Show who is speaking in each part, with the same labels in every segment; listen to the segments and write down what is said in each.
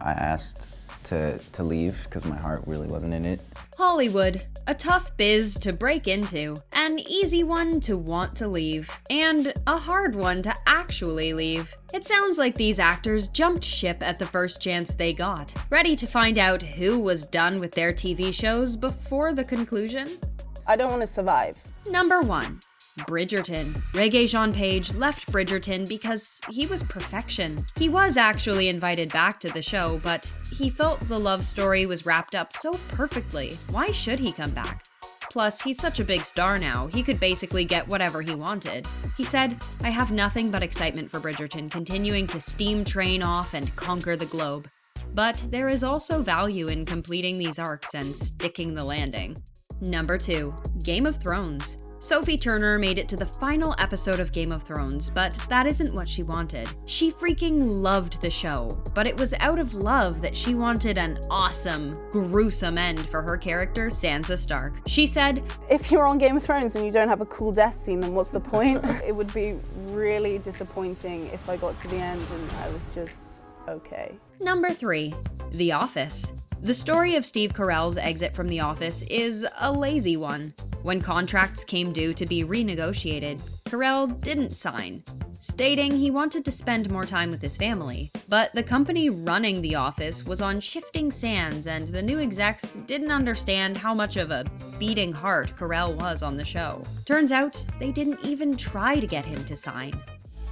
Speaker 1: I asked to leave because my heart really wasn't in it.
Speaker 2: Hollywood, a tough biz to break into, an easy one to want to leave, and a hard one to actually leave. It sounds like these actors jumped ship at the first chance they got, ready to find out who was done with their TV shows before the conclusion.
Speaker 3: I don't want to survive.
Speaker 2: Number 1. Bridgerton. Regé-Jean Page left Bridgerton because he was perfection. He was actually invited back to the show, but he felt the love story was wrapped up so perfectly. Why should he come back? Plus, he's such a big star now, he could basically get whatever he wanted. He said, "I have nothing but excitement for Bridgerton continuing to steam train off and conquer the globe. But there is also value in completing these arcs and sticking the landing." Number 2. Game of Thrones. Sophie Turner made it to the final episode of Game of Thrones, but that isn't what she wanted. She freaking loved the show, but it was out of love that she wanted an awesome, gruesome end for her character, Sansa Stark. She said,
Speaker 3: If you're on Game of Thrones and you don't have a cool death scene, then what's the point? It would be really disappointing if I got to the end and I was just okay.
Speaker 2: Number 3. The Office. The story of Steve Carell's exit from The Office is a lazy one. When contracts came due to be renegotiated, Carrell didn't sign, stating he wanted to spend more time with his family. But the company running The Office was on shifting sands, and the new execs didn't understand how much of a beating heart Carrell was on the show. Turns out, they didn't even try to get him to sign.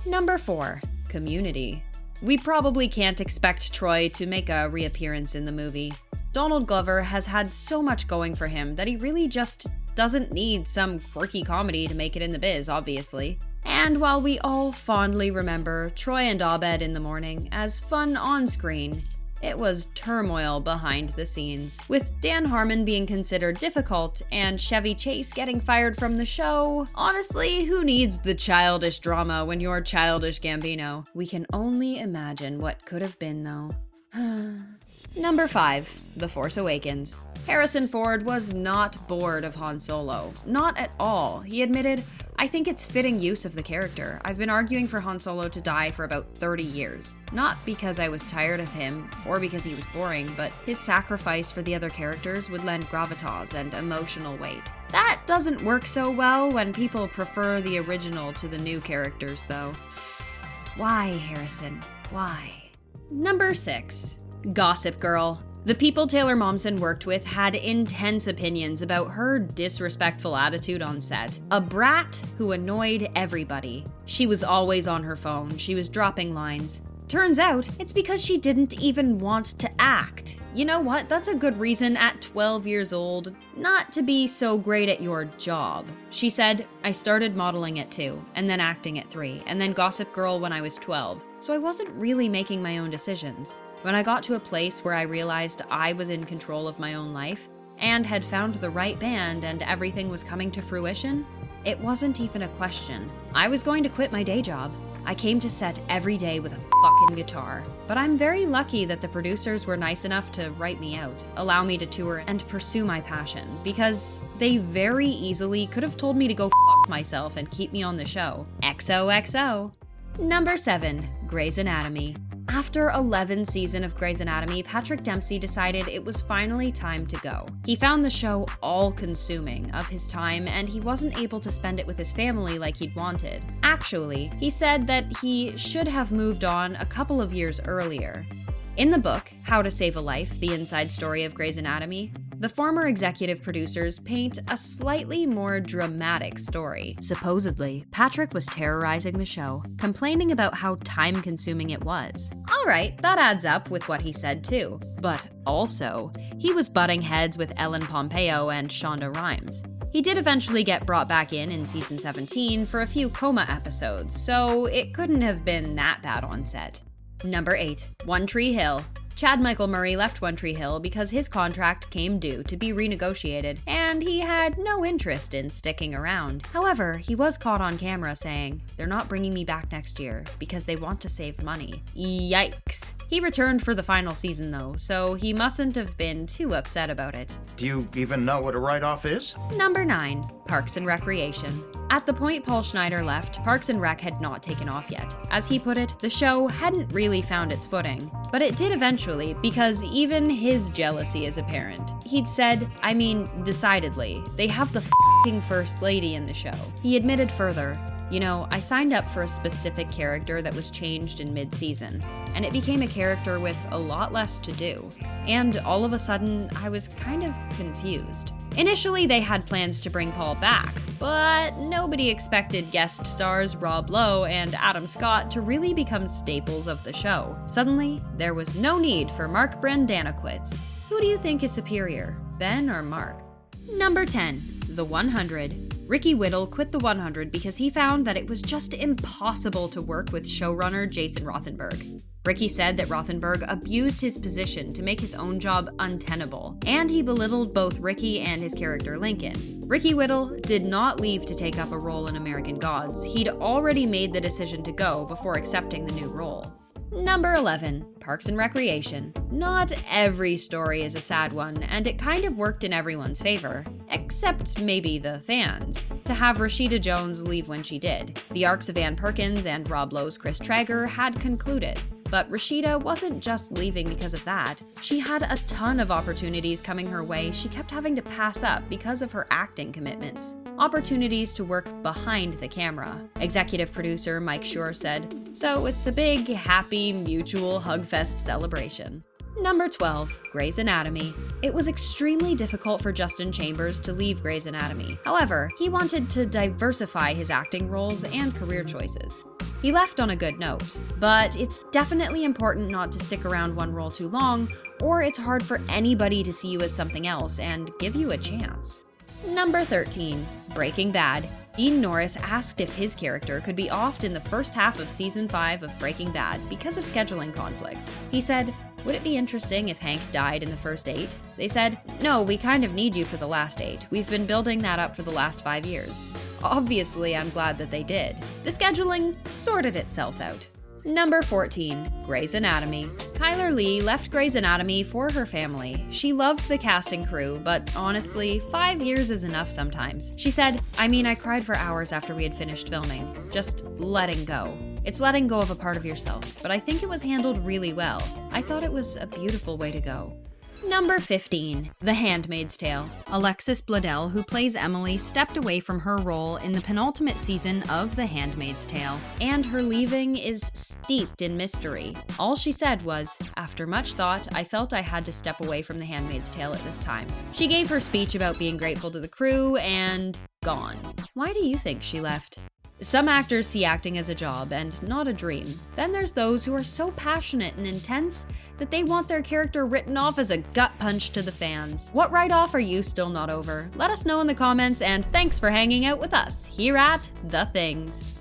Speaker 2: Number 4. Community. We probably can't expect Troy to make a reappearance in the movie. Donald Glover has had so much going for him that he really just doesn't need some quirky comedy to make it in the biz, obviously. And while we all fondly remember Troy and Abed in the morning as fun on screen, it was turmoil behind the scenes. With Dan Harmon being considered difficult and Chevy Chase getting fired from the show, honestly, who needs the childish drama when you're Childish Gambino? We can only imagine what could have been, though. Number 5. The Force Awakens. Harrison Ford was not bored of Han Solo. Not at all. He admitted, "I think it's fitting use of the character. I've been arguing for Han Solo to die for about 30 years. Not because I was tired of him, or because he was boring, but his sacrifice for the other characters would lend gravitas and emotional weight." That doesn't work so well when people prefer the original to the new characters, though. Why, Harrison? Why? Number 6. Gossip Girl. The people Taylor Momsen worked with had intense opinions about her disrespectful attitude on set. A brat who annoyed everybody. She was always on her phone. She was dropping lines. Turns out, it's because she didn't even want to act. You know what? That's a good reason at 12 years old not to be so great at your job. She said, "I started modeling at 2, and then acting at 3, and then Gossip Girl when I was 12, so I wasn't really making my own decisions. When I got to a place where I realized I was in control of my own life, and had found the right band and everything was coming to fruition, it wasn't even a question. I was going to quit my day job. I came to set every day with a fucking guitar. But I'm very lucky that the producers were nice enough to write me out, allow me to tour, and pursue my passion, because they very easily could have told me to go fuck myself and keep me on the show. XOXO. Number 7. Grey's Anatomy. After 11 seasons of Grey's Anatomy, Patrick Dempsey decided it was finally time to go. He found the show all-consuming of his time, and he wasn't able to spend it with his family like he'd wanted. Actually, he said that he should have moved on a couple of years earlier. In the book, How to Save a Life, the inside story of Grey's Anatomy, the former executive producers paint a slightly more dramatic story. Supposedly, Patrick was terrorizing the show, complaining about how time-consuming it was. Alright, that adds up with what he said too. But also, he was butting heads with Ellen Pompeo and Shonda Rhimes. He did eventually get brought back in season 17 for a few coma episodes, so it couldn't have been that bad on set. Number 8. One Tree Hill. Chad Michael Murray left One Tree Hill because his contract came due to be renegotiated, and he had no interest in sticking around. However, he was caught on camera saying, "They're not bringing me back next year because they want to save money." Yikes. He returned for the final season though, so he mustn't have been too upset about it.
Speaker 4: Do you even know what a write-off is?
Speaker 2: Number 9. Parks and Recreation. At the point Paul Schneider left, Parks and Rec had not taken off yet. As he put it, the show hadn't really found its footing. But it did eventually, because even his jealousy is apparent. He'd said, decidedly, they have the f***ing first lady in the show. He admitted further, I signed up for a specific character that was changed in mid-season, and it became a character with a lot less to do. And all of a sudden, I was kind of confused. Initially, they had plans to bring Paul back, but nobody expected guest stars Rob Lowe and Adam Scott to really become staples of the show. Suddenly, there was no need for Mark Brandanaquits. Who do you think is superior, Ben or Mark? Number 10, The 100. Ricky Whittle quit The 100 because he found that it was just impossible to work with showrunner Jason Rothenberg. Ricky said that Rothenberg abused his position to make his own job untenable, and he belittled both Ricky and his character Lincoln. Ricky Whittle did not leave to take up a role in American Gods. He'd already made the decision to go before accepting the new role. Number 11, Parks and Recreation. Not every story is a sad one, and it kind of worked in everyone's favor, except maybe the fans, to have Rashida Jones leave when she did. The arcs of Ann Perkins and Rob Lowe's Chris Traeger had concluded. But Rashida wasn't just leaving because of that. She had a ton of opportunities coming her way she kept having to pass up because of her acting commitments. Opportunities to work behind the camera. Executive producer Mike Schur said, "So it's a big, happy, mutual hugfest celebration." Number 12, Grey's Anatomy. It was extremely difficult for Justin Chambers to leave Grey's Anatomy. However, he wanted to diversify his acting roles and career choices. He left on a good note, but it's definitely important not to stick around one role too long, or it's hard for anybody to see you as something else and give you a chance. Number 13, Breaking Bad. Dean Norris asked if his character could be offed in the first half of season 5 of Breaking Bad because of scheduling conflicts. He said, "Would it be interesting if Hank died in the first 8? They said, "No, we kind of need you for the last 8. We've been building that up for the last 5 years. Obviously, I'm glad that they did. The scheduling sorted itself out. Number 14, Grey's Anatomy. Chyler Leigh left Grey's Anatomy for her family. She loved the cast and crew, but honestly, 5 years is enough sometimes. She said, I cried for hours after we had finished filming. Just letting go. It's letting go of a part of yourself, but I think it was handled really well. I thought it was a beautiful way to go." Number 15, The Handmaid's Tale. Alexis Bledel, who plays Emily, stepped away from her role in the penultimate season of The Handmaid's Tale, and her leaving is steeped in mystery. All she said was, "After much thought, I felt I had to step away from The Handmaid's Tale at this time." She gave her speech about being grateful to the crew and gone. Why do you think she left? Some actors see acting as a job and not a dream. Then there's those who are so passionate and intense that they want their character written off as a gut punch to the fans. What write-off are you still not over? Let us know in the comments, and thanks for hanging out with us here at The Things.